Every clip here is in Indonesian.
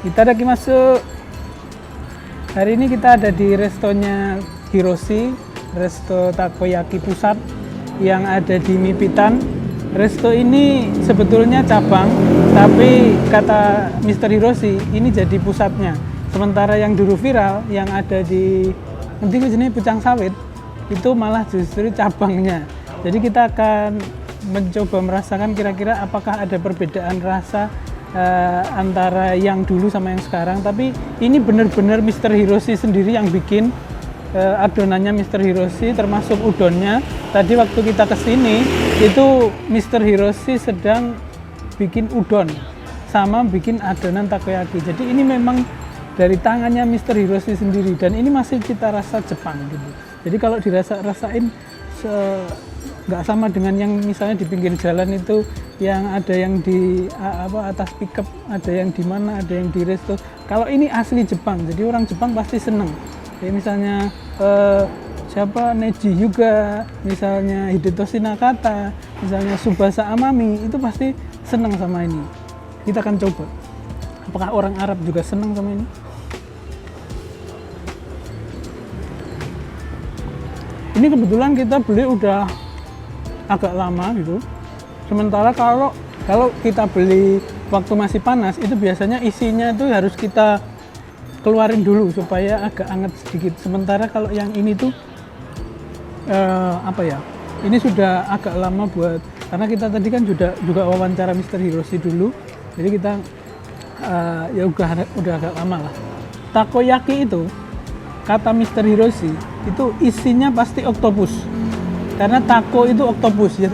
Itadakimasu. Hari ini kita ada di restonya Hiroshi, resto takoyaki pusat yang ada di Mipitan. Resto ini sebetulnya cabang, tapi kata Mr. Hiroshi ini jadi pusatnya. Sementara yang dulu viral, yang ada di nanti sini Pucang Sawit, itu malah justru cabangnya. Jadi kita akan mencoba merasakan kira-kira apakah ada perbedaan rasa antara yang dulu sama yang sekarang. Tapi ini benar-benar Mr. Hiroshi sendiri yang bikin adonannya Mr. Hiroshi, termasuk udonnya. Tadi waktu kita kesini itu Mr. Hiroshi sedang bikin udon sama bikin adonan takoyaki. Jadi ini memang dari tangannya Mr. Hiroshi sendiri, dan ini masih cita rasa Jepang gitu. Jadi kalau rasain nggak sama dengan yang misalnya di pinggir jalan itu, yang ada yang di atas pickup, ada yang di mana, ada yang di resto. Kalau ini asli Jepang, jadi orang Jepang pasti seneng. Kayak misalnya siapa Neji Hyuga, misalnya Hidetoshi Nakata, misalnya Tsubasa Amami, itu pasti seneng sama ini. Kita akan coba. Apakah orang Arab juga seneng sama ini? Ini kebetulan kita beli udah agak lama gitu. Sementara kalau kita beli waktu masih panas, itu biasanya isinya itu harus kita keluarin dulu supaya agak hangat sedikit. Sementara kalau yang ini tuh ini sudah agak lama karena kita tadi kan juga wawancara Mr. Hiroshi dulu. Jadi kita ya udah agak lama lah. Takoyaki itu kata Mr. Hiroshi itu isinya pasti oktopus. Karena tako itu oktopus ya.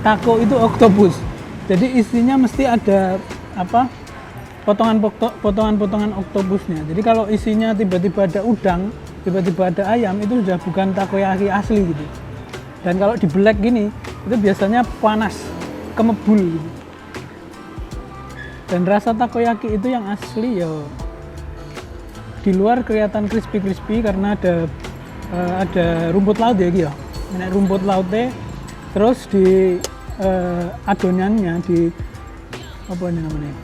Tako itu oktopus. Jadi isinya mesti ada potongan-potongan oktopusnya. Jadi kalau isinya tiba-tiba ada udang, tiba-tiba ada ayam, itu sudah bukan takoyaki asli gitu. Dan kalau di black gini, itu biasanya panas, kemebul gitu. Dan rasa takoyaki itu yang asli ya, di luar kelihatan crispy karena ada rumput laut ya gitu. Ini rumput lautnya, terus di adonannya, di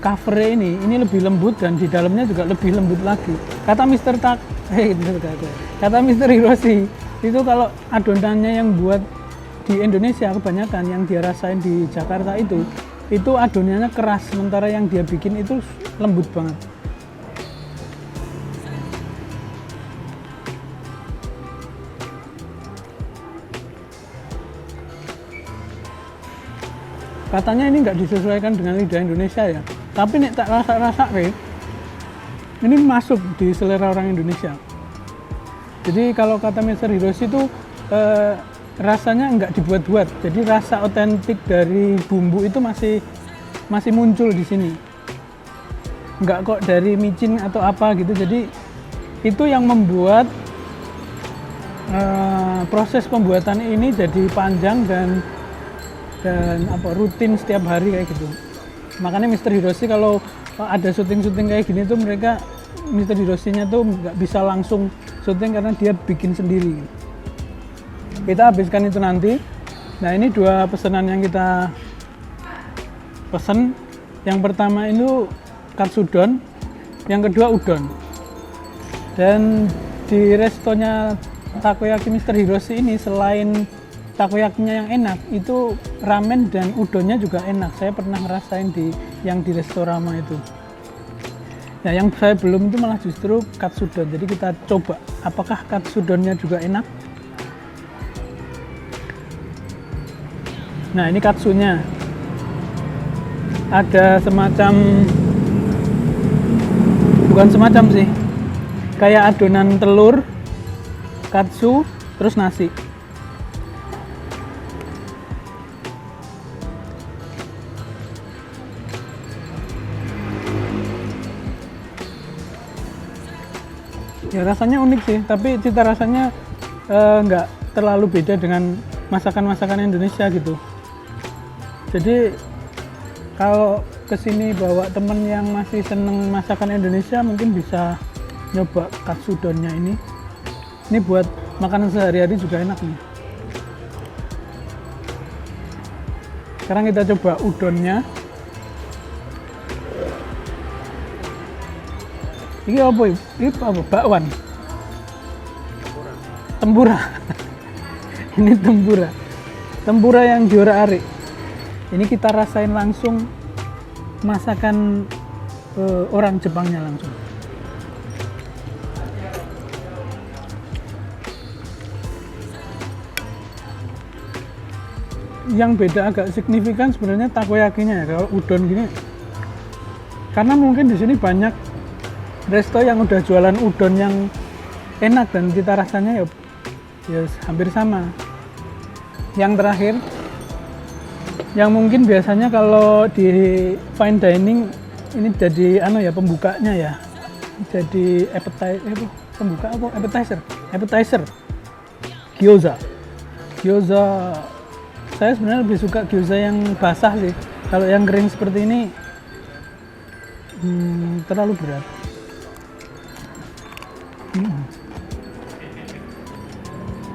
cover ini lebih lembut, dan di dalamnya juga lebih lembut lagi. Kata Mr. Hiroshi itu kalau adonannya yang buat di Indonesia kebanyakan yang dia rasain di Jakarta itu adonannya keras, sementara yang dia bikin itu lembut banget. Katanya ini nggak disesuaikan dengan lidah Indonesia ya, tapi nek tak rasa ini masuk di selera orang Indonesia. Jadi kalau kata Mr. Hiroshi itu rasanya nggak dibuat-buat, jadi rasa otentik dari bumbu itu masih muncul di sini, nggak kok dari micin atau apa gitu. Jadi itu yang membuat proses pembuatan ini jadi panjang dan rutin setiap hari kayak gitu. Makanya Mr. Hiroshi kalau ada syuting kayak gini tuh Mr. Hiroshi-nya tuh nggak bisa langsung syuting karena dia bikin sendiri. Kita habiskan itu nanti. Nah, ini 2 pesanan yang kita pesen. Yang pertama itu katsudon, yang kedua udon. Dan di restonya takoyaki Mr. Hiroshi ini selain takoyakinya yang enak, itu ramen dan udonnya juga enak. Saya pernah ngerasain yang di Restorama itu. Nah, yang saya belum itu malah justru katsudon. Jadi kita coba apakah katsudonnya juga enak. Nah, ini katsunya. Ada bukan semacam sih, kayak adonan telur, katsu, terus nasi. Ya rasanya unik sih, tapi cita rasanya nggak terlalu beda dengan masakan-masakan Indonesia gitu. Jadi kalau kesini bawa temen yang masih seneng masakan Indonesia, mungkin bisa nyoba katsudonnya ini. Ini buat makanan sehari-hari juga enak nih. Sekarang kita coba udonnya. Ini apa? Ini apa? Bakwan. Tempura. Ini tempura. Tempura yang juara Ari. Ini kita rasain langsung masakan orang Jepangnya langsung. Yang beda agak signifikan sebenarnya takoyakinya ya. Kalau udon gini, karena mungkin di sini banyak resto yang udah jualan udon yang enak dan kita rasanya ya hampir sama. Yang terakhir, yang mungkin biasanya kalau di fine dining ini jadi pembukanya ya, jadi appetizer, gyoza. Saya sebenarnya lebih suka gyoza yang basah sih. Kalau yang kering seperti ini terlalu berat.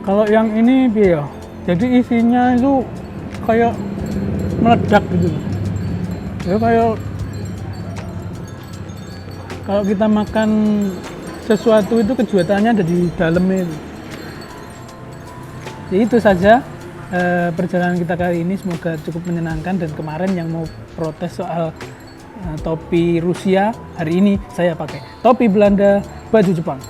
Kalau yang ini ya, jadi isinya itu kayak meledak gitu. Ya kayak kalau kita makan sesuatu itu kejuatannya ada di dalamnya. Jadi itu saja perjalanan kita kali ini, semoga cukup menyenangkan. Dan kemarin yang mau protes soal topi Rusia, hari ini saya pakai topi Belanda, baju Jepang.